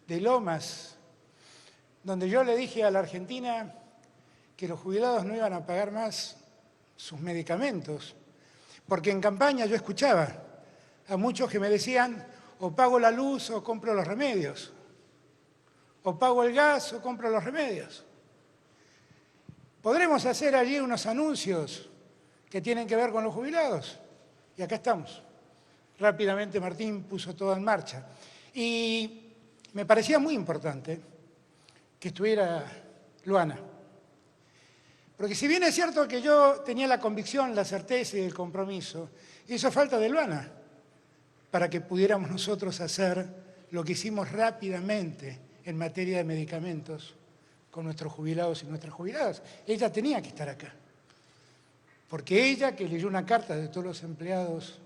Lomas, donde yo le dije a la Argentina que los jubilados no iban a pagar más sus medicamentos, porque en campaña yo escuchaba a muchos que me decían, o pago la luz o compro los remedios, o pago el gas o compro los remedios. ¿Podremos hacer allí unos anuncios que tienen que ver con los jubilados? Y acá estamos. Rápidamente Martín puso todo en marcha. Y me parecía muy importante que estuviera Luana. Porque si bien es cierto que yo tenía la convicción, la certeza y el compromiso, hizo falta de Luana para que pudiéramos nosotros hacer lo que hicimos rápidamente en materia de medicamentos con nuestros jubilados y nuestras jubiladas. Ella tenía que estar acá. Porque ella, que leyó una carta de todos los empleados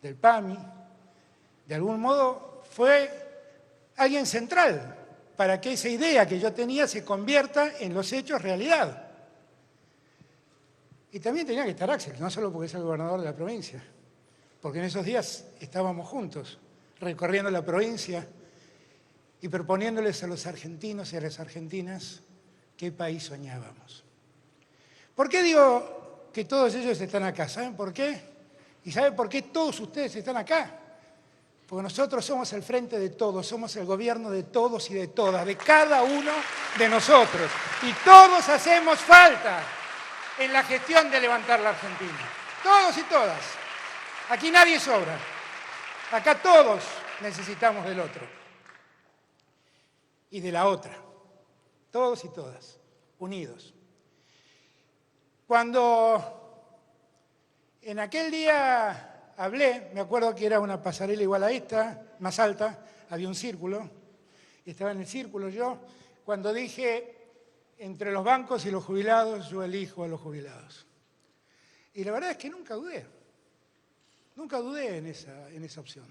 del PAMI, de algún modo fue alguien central para que esa idea que yo tenía se convierta en los hechos realidad. Y también tenía que estar Axel, no solo porque es el gobernador de la provincia, porque en esos días estábamos juntos, recorriendo la provincia y proponiéndoles a los argentinos y a las argentinas qué país soñábamos. ¿Por qué digo que todos ellos están acá? ¿Saben por qué? ¿Y sabe por qué todos ustedes están acá? Porque nosotros somos el frente de todos, somos el gobierno de todos y de todas, de cada uno de nosotros. Y todos hacemos falta en la gestión de levantar la Argentina. Todos y todas. Aquí nadie sobra. Acá todos necesitamos del otro. Y de la otra. Todos y todas. Unidos. Cuando en aquel día hablé, me acuerdo que era una pasarela igual a esta, más alta, había un círculo, y estaba en el círculo yo, cuando dije, entre los bancos y los jubilados, yo elijo a los jubilados. Y la verdad es que nunca dudé en esa opción.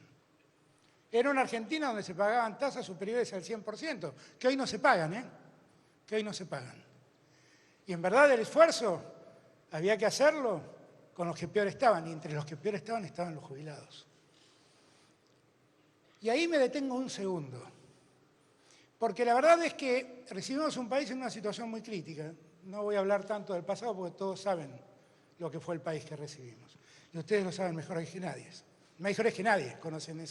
Era una Argentina donde se pagaban tasas superiores al 100%, que hoy no se pagan, que hoy no se pagan. Y en verdad el esfuerzo había que hacerlo con los que peor estaban, y entre los que peor estaban los jubilados. Y ahí me detengo un segundo, porque la verdad es que recibimos un país en una situación muy crítica. No voy a hablar tanto del pasado porque todos saben lo que fue el país que recibimos. Y ustedes lo saben mejores que nadie. Mejores que nadie conocen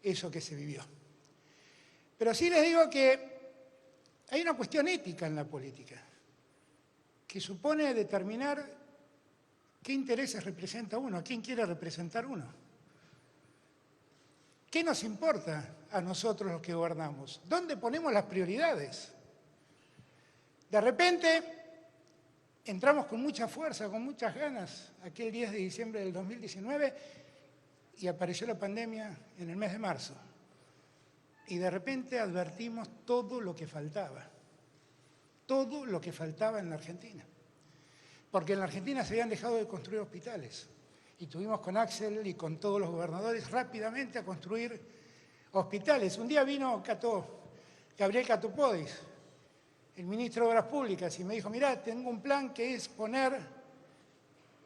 eso que se vivió. Pero sí les digo que hay una cuestión ética en la política, que supone determinar ¿qué intereses representa uno? ¿A quién quiere representar uno? ¿Qué nos importa a nosotros los que gobernamos? ¿Dónde ponemos las prioridades? De repente entramos con mucha fuerza, con muchas ganas, aquel 10 de diciembre del 2019 y apareció la pandemia en el mes de marzo. Y de repente advertimos todo lo que faltaba en la Argentina. Porque en la Argentina se habían dejado de construir hospitales. Y tuvimos con Axel y con todos los gobernadores rápidamente a construir hospitales. Un día vino Gabriel Catopodis, el ministro de Obras Públicas, y me dijo, mirá, tengo un plan que es poner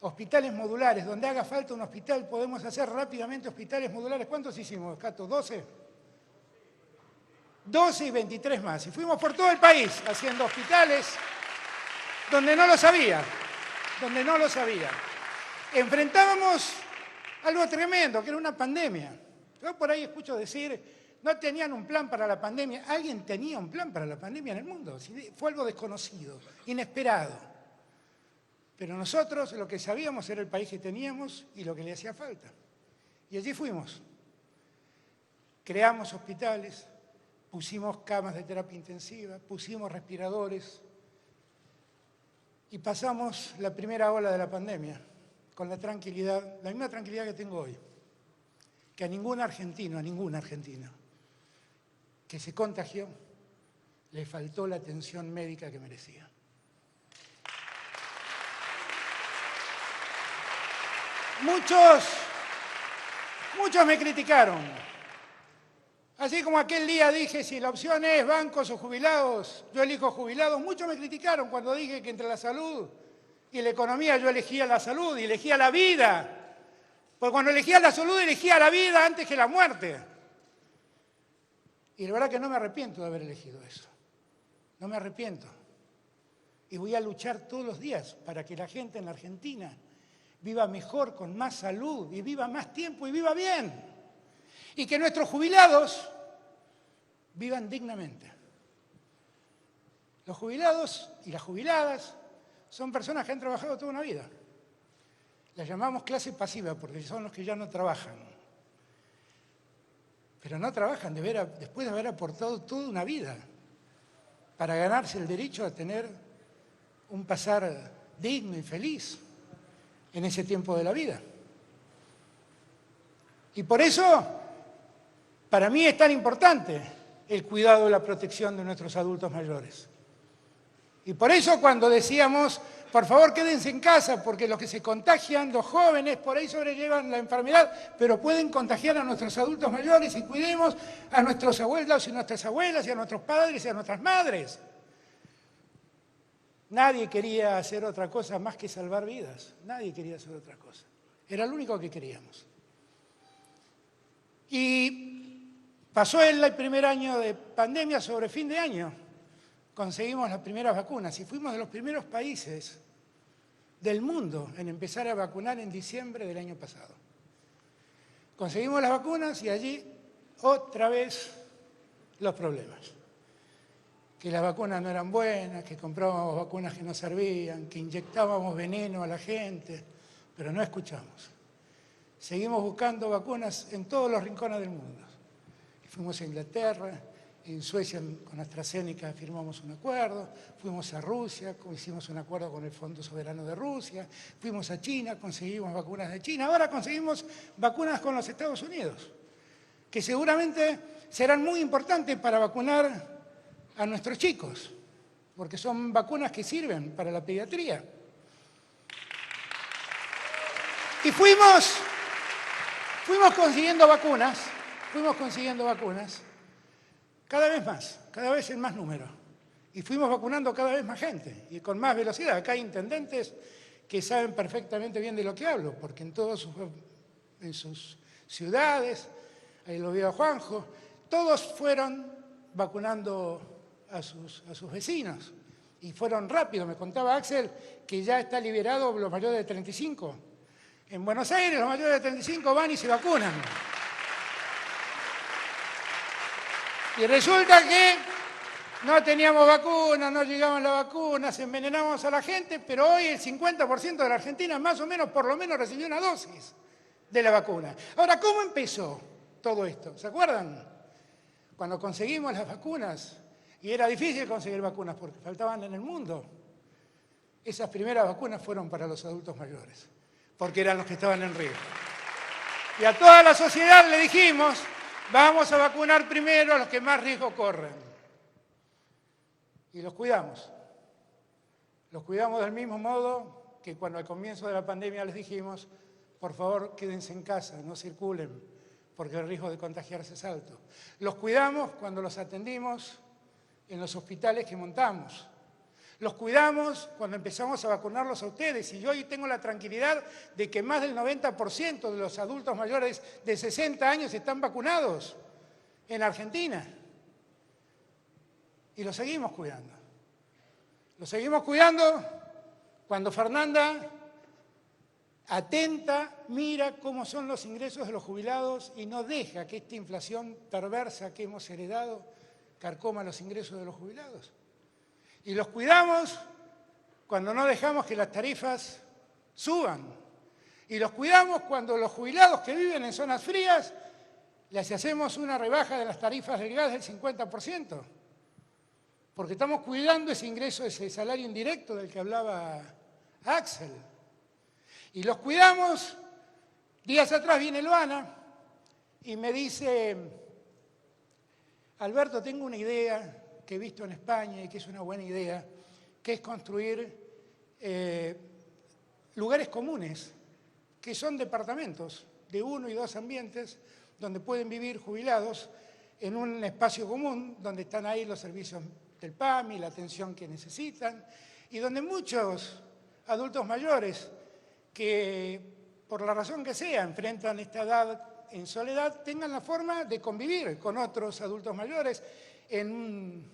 hospitales modulares. Donde haga falta un hospital, podemos hacer rápidamente hospitales modulares. ¿Cuántos hicimos, Cato? ¿12? 12 y 23 más. Y fuimos por todo el país haciendo hospitales donde no lo sabía. Enfrentábamos algo tremendo, que era una pandemia. Yo por ahí escucho decir, no tenían un plan para la pandemia. ¿Alguien tenía un plan para la pandemia en el mundo? Fue algo desconocido, inesperado. Pero nosotros lo que sabíamos era el país que teníamos y lo que le hacía falta. Y allí fuimos. Creamos hospitales, pusimos camas de terapia intensiva, pusimos respiradores, y pasamos la primera ola de la pandemia con la tranquilidad, la misma tranquilidad que tengo hoy, que a ningún argentino que se contagió le faltó la atención médica que merecía. Muchos me criticaron. Así como aquel día dije, si la opción es bancos o jubilados, yo elijo jubilados. Muchos me criticaron cuando dije que entre la salud y la economía yo elegía la salud y elegía la vida. Porque cuando elegía la salud, elegía la vida antes que la muerte. Y la verdad que no me arrepiento de haber elegido eso. No me arrepiento. Y voy a luchar todos los días para que la gente en la Argentina viva mejor, con más salud, y viva más tiempo y viva bien. Y que nuestros jubilados vivan dignamente. Los jubilados y las jubiladas son personas que han trabajado toda una vida. Las llamamos clase pasiva porque son los que ya no trabajan. Pero no trabajan después de haber aportado toda una vida para ganarse el derecho a tener un pasar digno y feliz en ese tiempo de la vida. Y por eso, para mí es tan importante el cuidado y la protección de nuestros adultos mayores. Y por eso cuando decíamos, por favor quédense en casa, porque los que se contagian, los jóvenes, por ahí sobrellevan la enfermedad, pero pueden contagiar a nuestros adultos mayores, y cuidemos a nuestros abuelos y nuestras abuelas, y a nuestros padres y a nuestras madres. Nadie quería hacer otra cosa más que salvar vidas. Nadie quería hacer otra cosa. Era lo único que queríamos. Y pasó el primer año de pandemia, sobre fin de año conseguimos las primeras vacunas y fuimos de los primeros países del mundo en empezar a vacunar en diciembre del año pasado. Conseguimos las vacunas y allí otra vez los problemas. Que las vacunas no eran buenas, que comprábamos vacunas que no servían, que inyectábamos veneno a la gente, pero no escuchamos. Seguimos buscando vacunas en todos los rincones del mundo. Fuimos a Inglaterra, en Suecia con AstraZeneca firmamos un acuerdo, fuimos a Rusia, hicimos un acuerdo con el Fondo Soberano de Rusia, fuimos a China, conseguimos vacunas de China, ahora conseguimos vacunas con los Estados Unidos, que seguramente serán muy importantes para vacunar a nuestros chicos, porque son vacunas que sirven para la pediatría. Y fuimos consiguiendo vacunas, cada vez en más número. Y fuimos vacunando cada vez más gente y con más velocidad. Acá hay intendentes que saben perfectamente bien de lo que hablo, porque en sus ciudades, ahí lo veo a Juanjo, todos fueron vacunando a sus vecinos. Y fueron rápido. Me contaba Axel que ya está liberado los mayores de 35. En Buenos Aires los mayores de 35 van y se vacunan. Y resulta que no teníamos vacunas, no llegaban las vacunas, envenenábamos a la gente, pero hoy el 50% de la Argentina más o menos, por lo menos, recibió una dosis de la vacuna. Ahora, ¿cómo empezó todo esto? ¿Se acuerdan? Cuando conseguimos las vacunas, y era difícil conseguir vacunas porque faltaban en el mundo, esas primeras vacunas fueron para los adultos mayores, porque eran los que estaban en riesgo. Y a toda la sociedad le dijimos, vamos a vacunar primero a los que más riesgo corren. Y los cuidamos. Los cuidamos del mismo modo que cuando al comienzo de la pandemia les dijimos, por favor, quédense en casa, no circulen, porque el riesgo de contagiarse es alto. Los cuidamos cuando los atendimos en los hospitales que montamos. Los cuidamos cuando empezamos a vacunarlos a ustedes. Y yo hoy tengo la tranquilidad de que más del 90% de los adultos mayores de 60 años están vacunados en Argentina. Y los seguimos cuidando. Los seguimos cuidando cuando Fernanda atenta, mira cómo son los ingresos de los jubilados y no deja que esta inflación perversa que hemos heredado carcoma los ingresos de los jubilados. Y los cuidamos cuando no dejamos que las tarifas suban. Y los cuidamos cuando los jubilados que viven en zonas frías les hacemos una rebaja de las tarifas del gas del 50%. Porque estamos cuidando ese ingreso, ese salario indirecto del que hablaba Axel. Y los cuidamos. Días atrás viene Luana y me dice, Alberto, tengo una idea que he visto en España y que es una buena idea, que es construir lugares comunes, que son departamentos de 1 y 2 ambientes, donde pueden vivir jubilados en un espacio común, donde están ahí los servicios del PAMI, la atención que necesitan, y donde muchos adultos mayores que, por la razón que sea, enfrentan esta edad en soledad, tengan la forma de convivir con otros adultos mayores en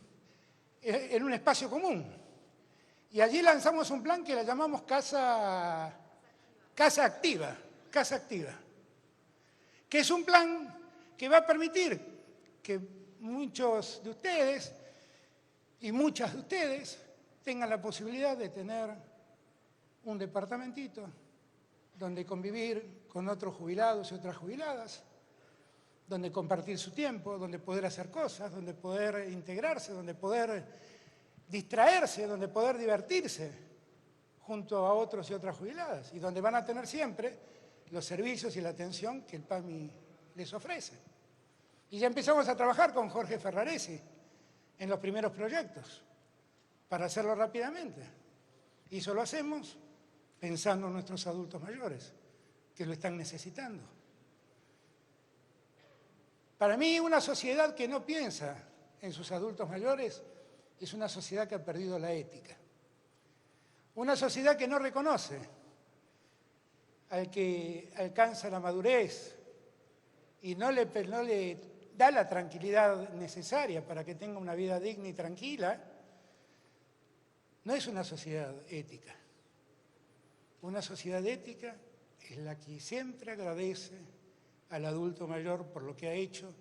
un espacio común. Y allí lanzamos un plan que le llamamos Casa Activa, que es un plan que va a permitir que muchos de ustedes y muchas de ustedes tengan la posibilidad de tener un departamentito donde convivir con otros jubilados y otras jubiladas, donde compartir su tiempo, donde poder hacer cosas, donde poder integrarse, donde poder distraerse, donde poder divertirse junto a otros y otras jubiladas, y donde van a tener siempre los servicios y la atención que el PAMI les ofrece. Y ya empezamos a trabajar con Jorge Ferraresi en los primeros proyectos para hacerlo rápidamente. Y eso lo hacemos pensando en nuestros adultos mayores, que lo están necesitando. Para mí, una sociedad que no piensa en sus adultos mayores es una sociedad que ha perdido la ética. Una sociedad que no reconoce al que alcanza la madurez y no le da la tranquilidad necesaria para que tenga una vida digna y tranquila, no es una sociedad ética. Una sociedad ética es la que siempre agradece al adulto mayor por lo que ha hecho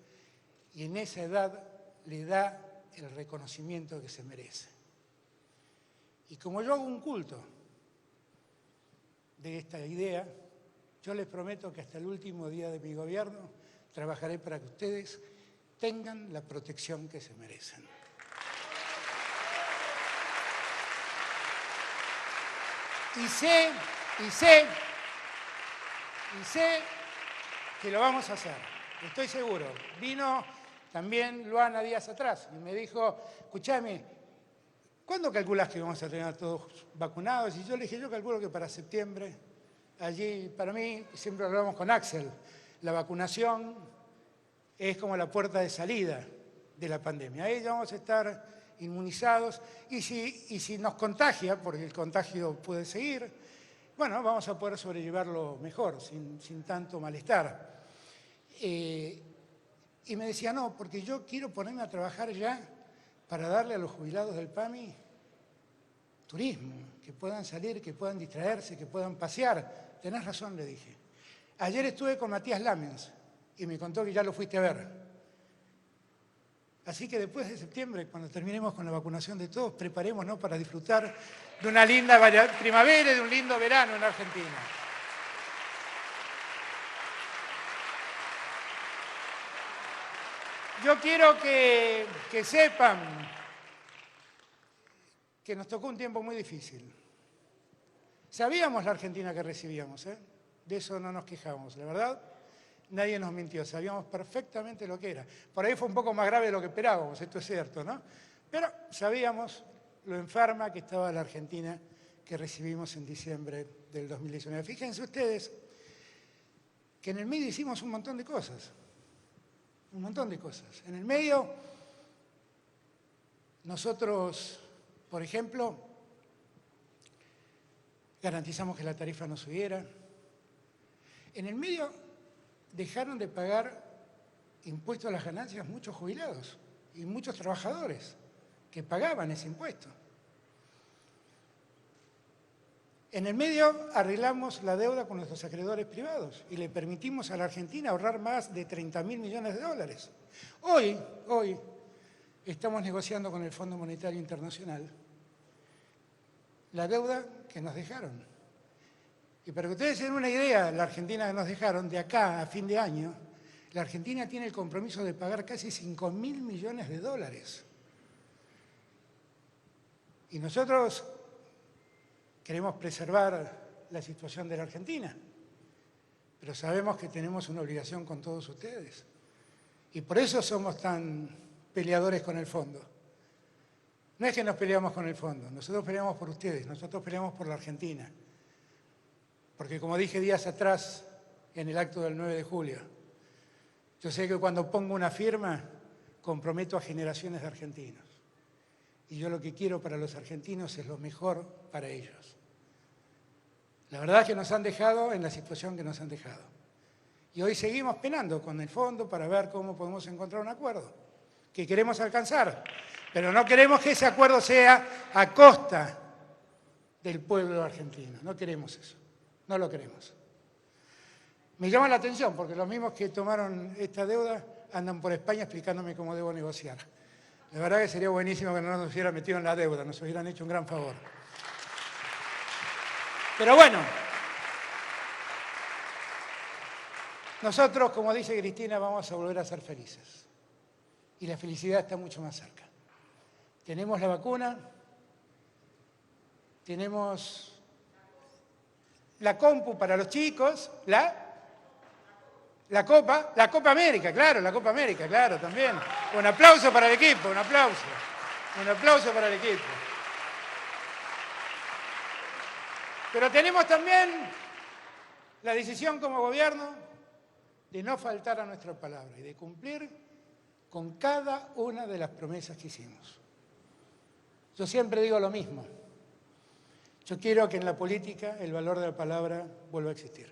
y en esa edad le da el reconocimiento que se merece. Y como yo hago un culto de esta idea, yo les prometo que hasta el último día de mi gobierno trabajaré para que ustedes tengan la protección que se merecen. Y sé que lo vamos a hacer, estoy seguro. Vino también Luana días atrás y me dijo, escúchame, ¿cuándo calculás que vamos a tener a todos vacunados? Y yo le dije, yo calculo que para septiembre. Allí, para mí, siempre hablamos con Axel, la vacunación es como la puerta de salida de la pandemia. Ahí ya vamos a estar inmunizados y si nos contagia, porque el contagio puede seguir, bueno, vamos a poder sobrellevarlo mejor, sin tanto malestar. Y me decía, no, porque yo quiero ponerme a trabajar ya para darle a los jubilados del PAMI turismo, que puedan salir, que puedan distraerse, que puedan pasear. Tenés razón, le dije. Ayer estuve con Matías Lamens y me contó que ya lo fuiste a ver. Así que después de septiembre, cuando terminemos con la vacunación de todos, preparémonos para disfrutar de una linda primavera y de un lindo verano en Argentina. Yo quiero que sepan que nos tocó un tiempo muy difícil. Sabíamos la Argentina que recibíamos, de eso no nos quejamos, la verdad. Nadie nos mintió, sabíamos perfectamente lo que era. Por ahí fue un poco más grave de lo que esperábamos, esto es cierto, ¿no? Pero sabíamos lo enferma que estaba la Argentina que recibimos en diciembre del 2019. Fíjense ustedes que en el medio hicimos un montón de cosas. Un montón de cosas. En el medio, nosotros, por ejemplo, garantizamos que la tarifa no subiera. En el medio dejaron de pagar impuestos a las ganancias muchos jubilados y muchos trabajadores que pagaban ese impuesto. En el medio arreglamos la deuda con nuestros acreedores privados y le permitimos a la Argentina ahorrar más de 30.000 millones de dólares. Hoy estamos negociando con el Fondo Monetario Internacional la deuda que nos dejaron. Y para que ustedes se den una idea, la Argentina que nos dejaron, de acá a fin de año, la Argentina tiene el compromiso de pagar casi 5.000 millones de dólares. Y nosotros queremos preservar la situación de la Argentina, pero sabemos que tenemos una obligación con todos ustedes. Y por eso somos tan peleadores con el fondo. No es que nos peleamos con el fondo, nosotros peleamos por ustedes, nosotros peleamos por la Argentina. Porque como dije días atrás en el acto del 9 de julio, yo sé que cuando pongo una firma comprometo a generaciones de argentinos. Y yo lo que quiero para los argentinos es lo mejor para ellos. La verdad es que nos han dejado en la situación que nos han dejado. Y hoy seguimos penando con el fondo para ver cómo podemos encontrar un acuerdo que queremos alcanzar. Pero no queremos que ese acuerdo sea a costa del pueblo argentino. No queremos eso. No lo queremos. Me llama la atención porque los mismos que tomaron esta deuda andan por España explicándome cómo debo negociar. La verdad que sería buenísimo que no nos hubieran metido en la deuda, nos hubieran hecho un gran favor. Pero bueno, nosotros, como dice Cristina, vamos a volver a ser felices. Y la felicidad está mucho más cerca. Tenemos la vacuna, tenemos la compu para los chicos, la Copa América, claro, también. Un aplauso para el equipo, un aplauso para el equipo. Pero tenemos también la decisión como gobierno de no faltar a nuestra palabra y de cumplir con cada una de las promesas que hicimos. Yo siempre digo lo mismo. Yo quiero que en la política el valor de la palabra vuelva a existir.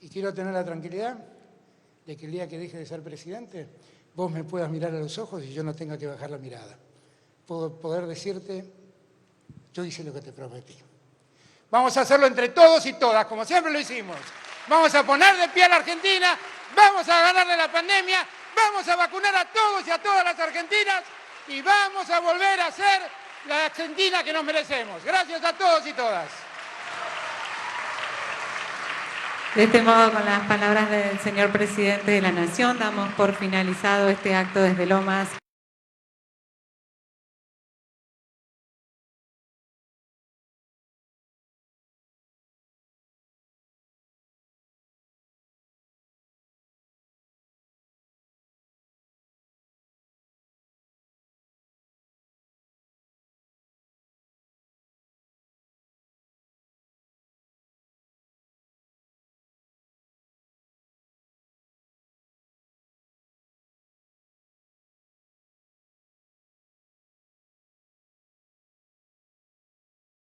Y quiero tener la tranquilidad de que el día que deje de ser presidente, vos me puedas mirar a los ojos y yo no tenga que bajar la mirada. Poder decirte, yo hice lo que te prometí. Vamos a hacerlo entre todos y todas, como siempre lo hicimos. Vamos a poner de pie a la Argentina, vamos a ganarle la pandemia, vamos a vacunar a todos y a todas las argentinas y vamos a volver a ser la Argentina que nos merecemos. Gracias a todos y todas. De este modo, con las palabras del señor presidente de la Nación, damos por finalizado este acto desde Lomas.